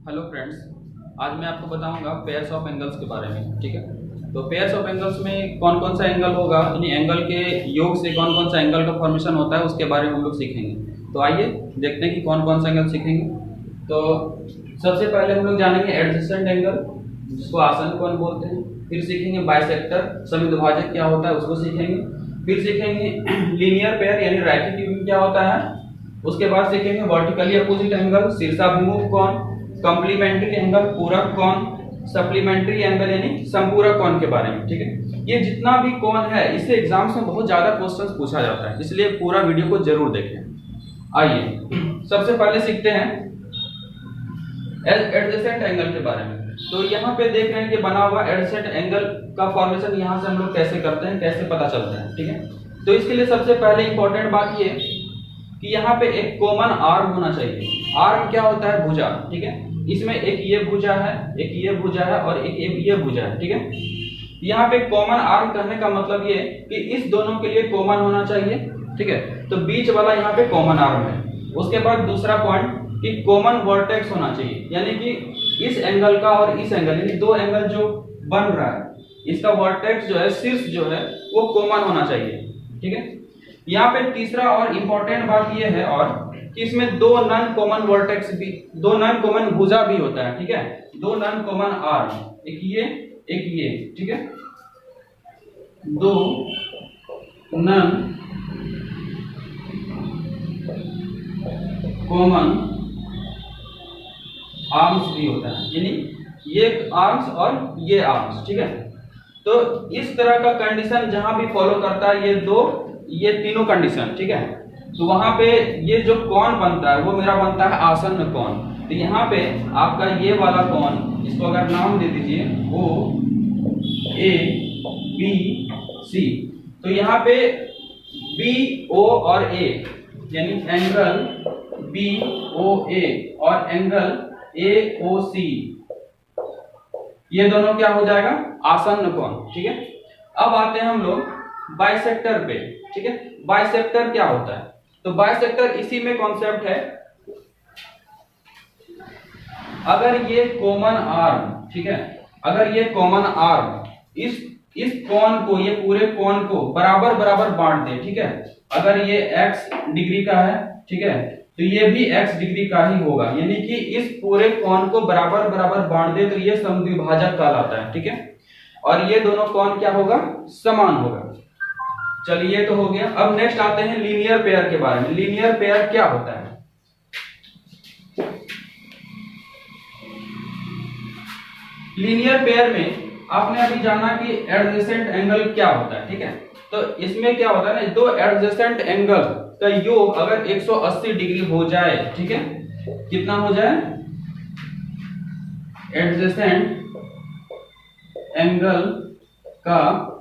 Hello friends, आज मैं आपको बताऊंगा पेयर्स ऑफ एंगल्स के बारे में। ठीक है, तो पेयर्स ऑफ एंगल्स में कौन कौन सा एंगल होगा, यानी एंगल के योग से कौन कौन सा एंगल का फॉर्मेशन होता है, उसके बारे में हम लोग सीखेंगे। तो आइए देखते हैं कि कौन कौन सा एंगल सीखेंगे। तो सबसे पहले हम लोग जानेंगे एडजेसेंट एंगल, जिसको आसन कोण बोलते हैं। फिर सीखेंगे बाइसेक्टर, समिद्विभाजक क्या होता है उसको सीखेंगे। फिर सीखेंगे लीनियर पेयर यानी रैखिक युग्म क्या होता है। उसके बाद सीखेंगे वर्टिकली अपोजिट एंगल, शीर्षाभिमुख कोण, कॉम्प्लीमेंट्री एंगल, पूरक कोण, सप्लीमेंट्री एंगल यानी संपूरक कोण के बारे में। ठीक है, ये जितना भी कोण है इससे एग्जाम्स में बहुत ज्यादा क्वेश्चंस पूछा जाता है, इसलिए पूरा वीडियो को जरूर देखें। आइए सबसे पहले सीखते हैं एडजेसेंट एंगल के बारे में। तो यहाँ पे देख रहे हैं कि बना हुआ एडजेसेंट एंगल का फॉर्मेशन यहाँ से हम लोग कैसे करते हैं, कैसे पता चलता है। ठीक है, तो इसके लिए सबसे पहले इंपॉर्टेंट बात ये कि यहाँ पे एक कॉमन आर्म होना चाहिए। आर्म क्या होता है? भुजा। ठीक है, इसमें एक ये भुजा है, एक ये भुजा है और एक ये भुजा है। ठीक है, यहाँ पे कॉमन आर्म कहने का मतलब ये कि इस दोनों के लिए कॉमन होना चाहिए। ठीक है, तो बीच वाला यहाँ पे कॉमन आर्म है। उसके बाद दूसरा पॉइंट कि कॉमन वर्टेक्स होना चाहिए, यानी कि इस एंगल का और इस एंगल यानी दो एंगल जो बन रहा है इसका वर्टेक्स जो है, शीर्ष जो है वो कॉमन होना चाहिए। ठीक है, यहाँ पे तीसरा और इम्पोर्टेंट बात ये है और कि इसमें दो नॉन कॉमन वर्टेक्स भी, दो नॉन कॉमन भुजा भी होता है। ठीक है, दो नॉन कॉमन आर्म, एक ये एक ये। ठीक है, दो नॉन कॉमन आर्म्स भी होता है, यानी ये आर्म्स और ये आर्म्स। ठीक है, तो इस तरह का कंडीशन जहां भी फॉलो करता है ये तीनों कंडीशन। ठीक है, तो वहां पे ये जो कोण बनता है वो मेरा बनता है आसन्न कोण। तो यहाँ पे आपका ये वाला कोण, इसको अगर नाम दे दीजिए O A B C, तो यहाँ पे B O और A यानी एंगल B O A और एंगल A O C, ये दोनों क्या हो जाएगा? आसन्न कोण। ठीक है, अब आते हैं हम लोग बाइसेक्टर पे। ठीक है, बाइसेक्टर क्या होता है? तो बाइसेक्टर इसी में कॉन्सेप्ट है, अगर ये कॉमन आर्म, ठीक है, अगर ये कॉमन आर्म इस कोण को, ये पूरे कोण को बराबर बराबर बांट दे। ठीक है, अगर ये x डिग्री का है, ठीक है, तो ये भी x डिग्री का ही होगा, यानी कि इस पूरे कोण को बराबर बराबर बांट दे तो ये समद्विभाजक कहलाता है। ठीक है, और ये दोनों कोण क्या होगा? समान होगा। चलिए तो हो गया। अब नेक्स्ट आते हैं लीनियर पेयर के बारे में। लीनियर पेयर क्या होता है? लीनियर पेयर में आपने अभी जाना कि एडजेसेंट एंगल क्या होता है। ठीक है, तो इसमें क्या होता है ना, दो एडजेसेंट एंगल का योग अगर 180 डिग्री हो जाए, ठीक है, कितना हो जाए? एडजेसेंट एंगल का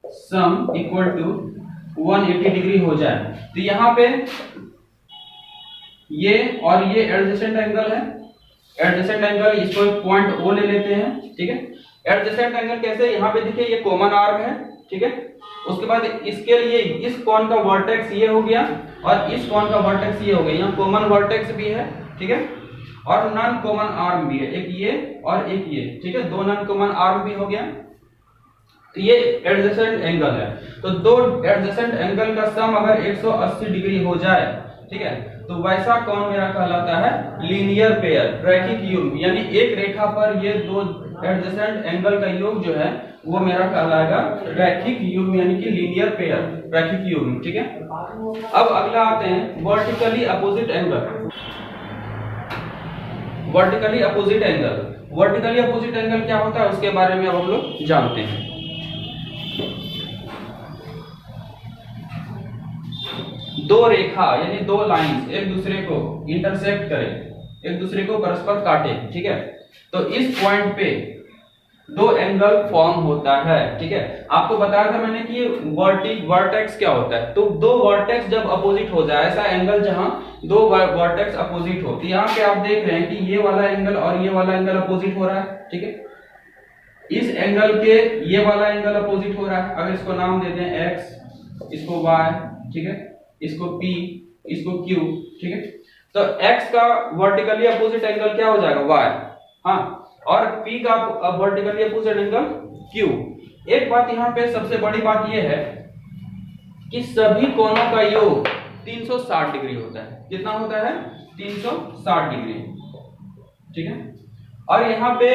सम इक्वल टू 180 डिग्री हो जाए, तो यहाँ पे ये और ये एडजेसेंट एंगल है। एडजेसेंट एंगल, इसको एक पॉइंट O ले लेते हैं। ठीक है, एडजेसेंट एंगल कैसे? यहाँ पे देखिए ये कॉमन आर्म है। ठीक है, उसके बाद इसके लिए इस कोण का वर्टेक्स ये हो गया और इस कोण का वर्टेक्स ये हो गया। यहाँ कॉमन वर्टेक्स भी है, ठीक है, और नॉन कॉमन आर्म भी है, एक ये और एक ये। ठीक है, दो नॉन कॉमन आर्म भी हो गया, तो ये एडजेसेंट एंगल है। तो दो एडजेसेंट एंगल का सम अगर 180 डिग्री हो जाए, ठीक है, तो वैसा कोण मेरा कहलाता है लीनियर पेयर, रैखिक युग्म, यानी एक रेखा पर ये दो एडजेसेंट एंगल का योग जो है वो मेरा कहलाएगा रैखिक युग्म, यानी कि लीनियर पेयर, रैखिक युग्म। ठीक है, अब अगला आते हैं vertically opposite angle. Vertically opposite angle, vertically opposite angle क्या होता है उसके बारे में अब हम लोग जानते हैं। दो रेखा यानी दो लाइंस एक दूसरे को इंटरसेक्ट करें, एक दूसरे को परस्पर काटे, ठीक है, तो इस पॉइंट पे दो एंगल फॉर्म होता है। ठीक है, आपको बताया था मैंने कि वर्टेक्स क्या होता है। तो दो वर्टेक्स जब अपोजिट हो जाए, ऐसा एंगल जहां दो वर्टेक्स अपोजिट हो, तो यहाँ पे आप देख रहे हैं कि ये वाला एंगल और ये वाला एंगल अपोजिट हो रहा है। ठीक है, इस एंगल के ये वाला एंगल अपोजिट हो रहा है। अगर इसको नाम देते हैं x, इसको y, ठीक है, इसको p, इसको q। ठीक है, तो x का वर्टिकली अपोजिट एंगल क्या हो जाएगा, y। हाँ, और p का वर्टिकली अपोजिट एंगल q। एक बात यहाँ पे सबसे बड़ी बात यह है कि सभी कोणों का योग 360 डिग्री होता है। कितना होता है, 360 डिग्री, ठीक है। और यहाँ पे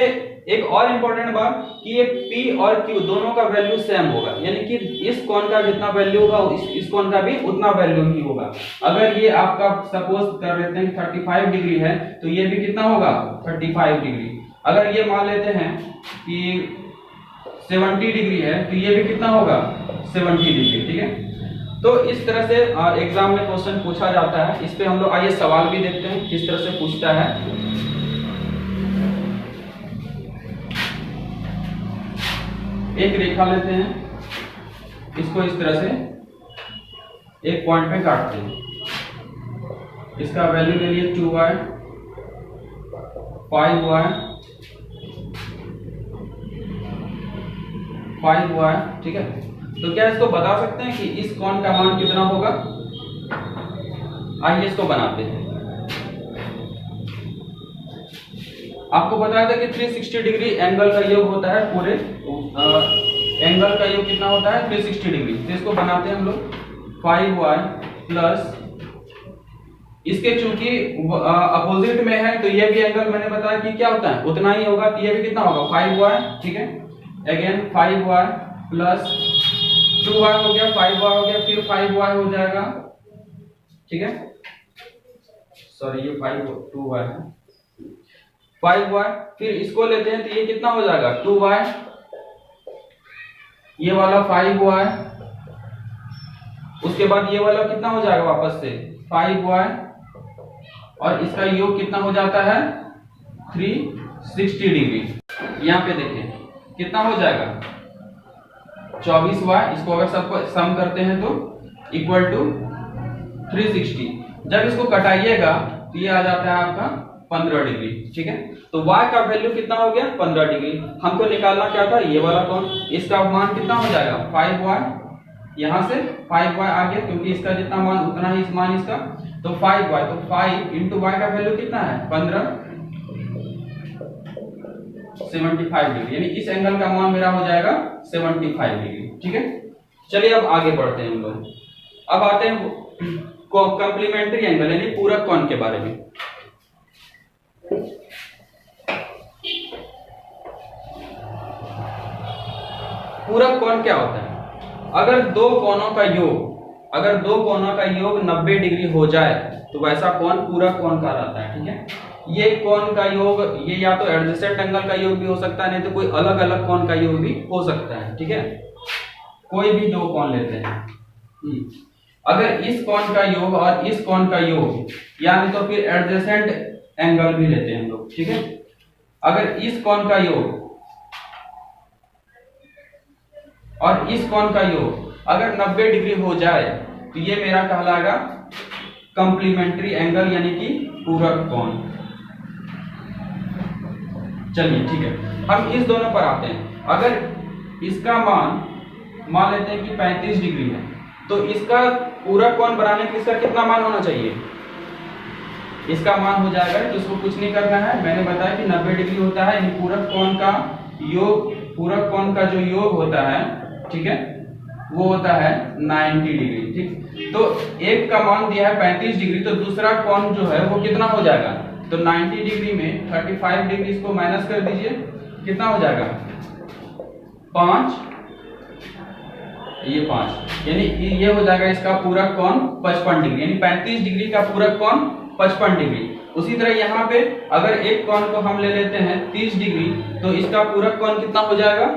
एक और इंपॉर्टेंट बात कि ये P और Q दोनों का वैल्यू सेम होगा, यानी कि इस कोण का जितना वैल्यू होगा इस कोण का भी उतना वैल्यू ही होगा। अगर ये आपका सपोज कर लेते हैं 35 डिग्री है तो ये भी कितना होगा, 35 डिग्री। अगर ये मान लेते हैं कि 70 डिग्री है तो ये भी कितना होगा, 70 डिग्री, ठीक है। तो इस तरह से एग्जाम में क्वेश्चन पूछा जाता है। इस पे हम लोग आइए सवाल भी देखते हैं किस तरह से पूछता है। एक रेखा लेते हैं, इसको इस तरह से एक पॉइंट पे काटते हैं। इसका वैल्यू ले लिए 2y, 5y, 5y, ठीक है। तो क्या इसको बता सकते हैं कि इस कोण का मान कितना होगा? आइए इसको बनाते हैं। आपको बताया था कि 360 डिग्री एंगल का योग होता है, पूरे एंगल का योग कितना होता है, 360 डिग्री। तो इसको बनाते हैं हम लोग 5y प्लस, इसके चूंकि अपोजिट में है तो ये भी एंगल मैंने बताया कि क्या होता है उतना ही होगा, तो ये भी कितना होगा 5y, ठीक है। अगेन 5y प्लस 2y हो गया, 5y हो गया, फिर 5y हो जाएगा, ठीक है। सॉरी ये 2y है, 5y, फिर इसको लेते हैं तो ये कितना हो जाएगा 2y, ये वाला 5y, उसके बाद ये वाला कितना हो जाएगा वापस से 5y, और इसका योग कितना हो जाता है 360 डिग्री। यहाँ पे देखें कितना हो जाएगा 24y, इसको अगर सबको सम करते हैं तो इक्वल टू 360। जब इसको कटाइएगा तो ये आ जाता है आपका 15 डिग्री, ठीक है। तो y का वैल्यू कितना हो गया 15 डिग्री। हमको निकालना क्या था, ये वाला कोण, इसका मान कितना हो जाएगा 5y, यहाँ से 5y आ गया क्योंकि इसका जितना मान उतना ही मान इसका, तो 5y, तो 5 इंटू y का वैल्यू कितना है 15, 75 डिग्री, यानी इस एंगल का मान मेरा हो जाएगा 75 डिग्री, ठीक है। चलिए अब आगे बढ़ते हैं हम लोग। अब आते हैं कॉम्प्लीमेंट्री एंगल यानी पूरक कोण के बारे में। पूरक कोण क्या होता है? अगर दो कोणों का योग 90 डिग्री हो जाए तो वैसा कोण पूरक कोण कहलाता है, ठीक है। ये कोण का योग, ये या तो एडजेसेंट एंगल का योग भी हो सकता है, नहीं तो कोई अलग अलग कोण का योग भी हो सकता है, ठीक है। कोई भी दो कोण लेते हैं, अगर इस कोण का योग और इस कोण का योग, यानी तो फिर एडजेसेंट एंगल भी लेते हैं हम लोग, ठीक है। अगर इस कोण का योग और इस कोण का योग अगर 90 डिग्री हो जाए तो ये मेरा कहलाएगा कॉम्प्लीमेंट्री एंगल यानी कि पूरक कोण। चलिए ठीक है, हम इस दोनों पर आते हैं। अगर इसका मान लेते हैं कि 35 डिग्री है, तो इसका पूरक कोण बनाने के लिए इसका कितना मान होना चाहिए? इसका मान हो जाएगा, तो इसको कुछ नहीं करना है, मैंने बताया कि 90 डिग्री होता है, यानी पूरक कोण का योग, पूरक कोण का जो योग होता है, ठीक है, वो होता है 90 डिग्री, ठीक। तो एक का मान दिया है 35 डिग्री, तो दूसरा कोण जो है वो कितना हो जाएगा? तो 90 डिग्री में 35 डिग्री इसको माइनस कर दीजिए, कितना हो जाएगा 5, ये 5, यानी ये हो जाएगा इसका पूरक कोण 55 डिग्री, यानी 35 डिग्री का पूरक कोण 55 डिग्री। उसी तरह यहाँ पे अगर एक कोण को हम ले लेते हैं 30 डिग्री, तो इसका पूरक कोण कितना हो जाएगा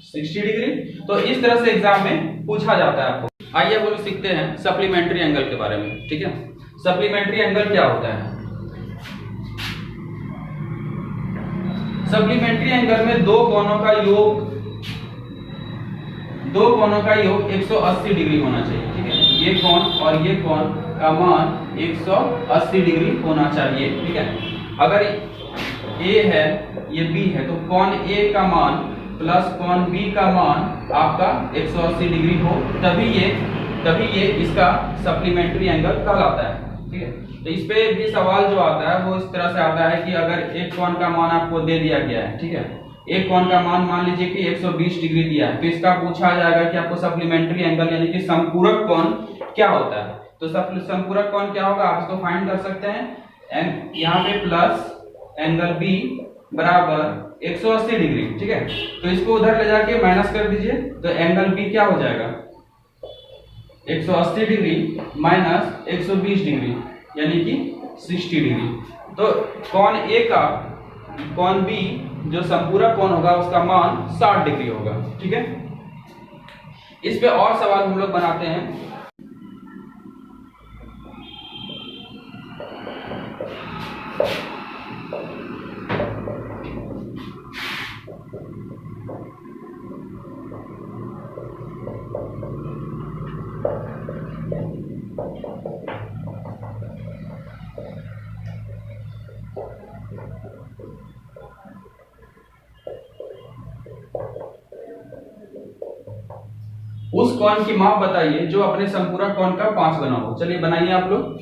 60 डिग्री। तो इस तरह से एग्जाम में पूछा जाता है आपको। आइए बोलो सीखते हैं सप्लीमेंट्री एंगल के बारे में, ठीक है। सप्लीमेंट्री एंगल क्या होता है? सप्लीमेंट्री एंगल में दो कोणों का योग 180 डिग्री होना चाहिए, ठीक है। ये कोण और ये कोण का मान 180 डिग्री होना चाहिए, ठीक है। अगर A है ये B है, तो कोण A का मान प्लस कोण B का मान आपका 180 डिग्री हो, तभी ये इसका सप्लीमेंट्री एंगल कहलाता है, ठीक है। तो इस पे भी सवाल जो आता है वो इस तरह से आता है कि अगर एक कोण का मान आपको दे दिया गया है, ठीक है, एक कोण का मान लीजिए कि 120 डिग्री दिया है, तो इसका पूछा जाएगा कि आपको सप्लीमेंट्री एंगल यानी कि संपूरक कोण क्या होता है। तो संपूरक कोण क्या होगा आप इसको फाइंड कर सकते हैं। यहाँ पे प्लस एंगल बी बराबर 180 डिग्री, ठीक है। तो इसको उधर ले जाके माइनस कर दीजिए, तो एंगल बी क्या हो जाएगा 180 डिग्री माइनस 120 डिग्री यानी कि 60 डिग्री। तो कोण ए का कोण बी जो संपूरक कोण होगा उसका मान 60 डिग्री होगा, ठीक है। इस पे और सवाल हम लोग बनाते हैं। उस कोण की माप बताइए जो अपने संपूरक कोण का 5 गुना हो। चलिए बनाइए आप लोग,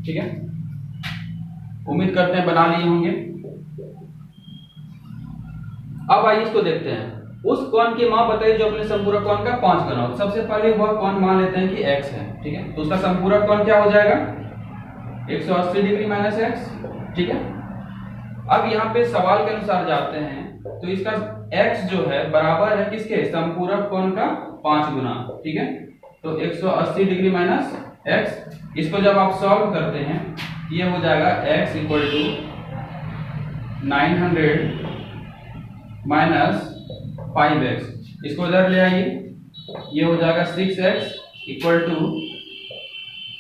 ठीक है, उम्मीद करते हैं बना लिए होंगे। अब आइए इसको देखते हैं। उस कोण की माप बताइए जो अपने संपूरक कोण का 5 गुना हो। सबसे पहले वह कोण मान लेते हैं कि x है, ठीक है, तो उसका संपूरक कोण क्या हो जाएगा 180 डिग्री माइनस x, ठीक है। अब यहाँ पे सवाल के अनुसार जाते हैं तो इसका x जो है बराबर है किसके संपूरक कोण का 5 गुना, ठीक है। तो 180 डिग्री माइनस x, इसको जब आप सॉल्व करते हैं ये हो जाएगा x equal to 900 minus 5x, इसको इधर ले आइए, ये हो जाएगा 6x इक्वल टू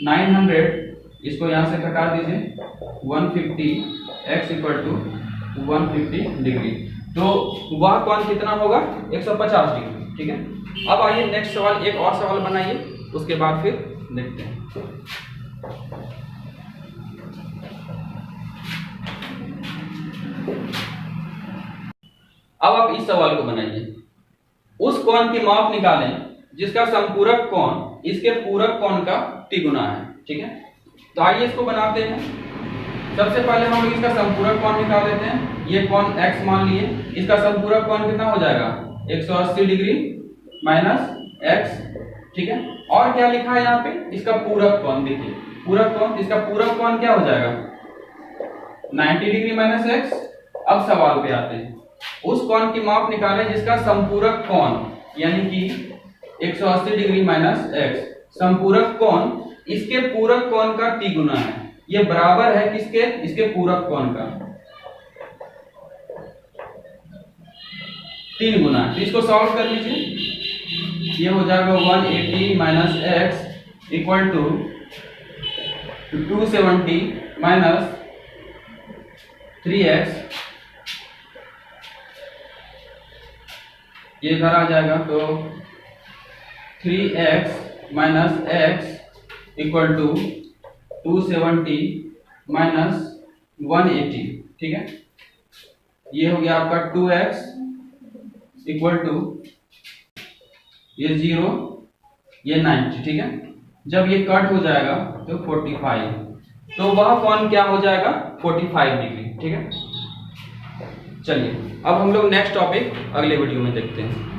900, इसको यहां से घटा दीजिए 150, x इक्वल टू 150 डिग्री। तो वह कोण कितना होगा 150 डिग्री, ठीक है। अब आइए नेक्स्ट सवाल, एक और सवाल बनाइए, उसके बाद फिर देखते हैं। अब आप इस सवाल को बनाइए। उस कोण की माप निकालें जिसका संपूरक कोण इसके पूरक कोण का तिगुना है, ठीक है। तो आइए इसको बनाते हैं। सबसे पहले हम लोग इसका संपूरक कोण निकाल लेते हैं। ये कोण x मान लिए, इसका संपूरक कोण कितना हो जाएगा 180 डिग्री माइनस x, ठीक है। और क्या लिखा है यहाँ पे इसका पूरक कोण, देखिए पूरक कोण, इसका पूरक कोण क्या हो जाएगा 90 डिग्री माइनस x। अब सवाल पे आते हैं। उस कोण की माप निकालें जिसका संपूरक कोण यानी कि 180 डिग्री माइनस x, संपूरक कोण इसके पूरक कोण का तिगुना है, ये बराबर है किसके इसके पूरक कोण का 3 गुना। तो इसको सॉल्व कर लीजिए, ये हो जाएगा 180 minus x equal to 270 minus 3x, ये इधर आ जाएगा, तो 3x minus x equal to 270 minus 180, ठीक है। ये हो गया आपका 2x इक्वल टू ये 0 ये 90, ठीक है। जब ये कट हो जाएगा तो 45, तो वह कोण क्या हो जाएगा 45 डिग्री, ठीक है। चलिए अब हम लोग नेक्स्ट टॉपिक अगले वीडियो में देखते हैं।